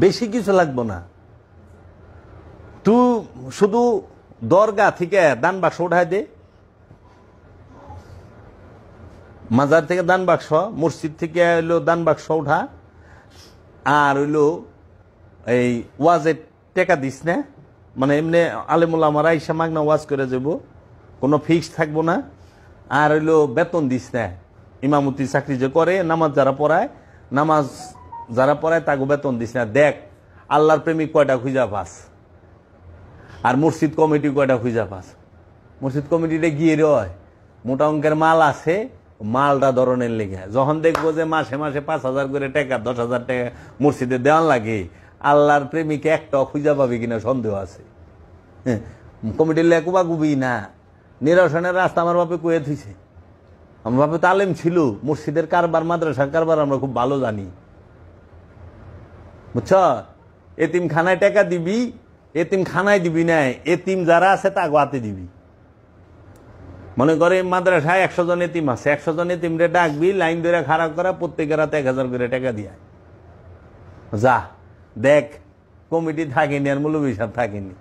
বেশি কিছু লাগবো না। তুই শুধু দরগা থেকে দান বাক্স উঠাই দে, মাজার থেকে দান বাক্স, মসজিদ থেকে হইলো দান বাক্স উঠা, আর হইলো এই ওয়াজের টেকা দিস না, মানে এমনি আলেমুল আমার আইসা মাগনা ওয়াজ করে যাব, কোনো ফিক্স থাকবো না। আর হইলো বেতন দিস না, ইমামতি চাকরি যে করে, নামাজ যারা পড়ায়, নামাজ যারা পড়ায় তাকে বেতন দিস না। দেখ আল্লাহর প্রেমিক কয়টা খুঁজা পাস, আর মসজিদ কমিটি কয়টা খুঁজা পাস। মসজিদ কমিটিটা গিয়ে রয় মোটা অঙ্কের মাল আছে, মালটা ধরনের লেগে যখন দেখবো যে মাসে মাসে 5,000 করে টাকা, 10,000 টাকা মসজিদে দেওয়ান লাগে, আল্লাহর প্রেমিকে একটা খুঁজা পাবি কিনা সন্দেহ আছে। কমিটির লেকুবা গুবি না, নিরসনের রাস্তা আমার বাপে কুয়ে থুইছে। আমার বাপে তো আলেম ছিল, মসজিদের কারবার, মাদ্রাসার কারবার আমরা খুব ভালো জানি, বুঝছ। এতিম খানায় টাকা দিবি, এতিম খানায় দিবি না, এতিম যারা আছে তা গোয়াতে দিবি। মনে করে মাদ্রাসায় 100 জন এতিম আছে, 100 জন এতিমরে ডাকবি, লাইন ধরে খারাপ করা, প্রত্যেকের হাতে 1000 করে টাকা দিয়া যা। দেখ কমিটি থাকেনি আর মৌলভী সাহেব থাকেনি।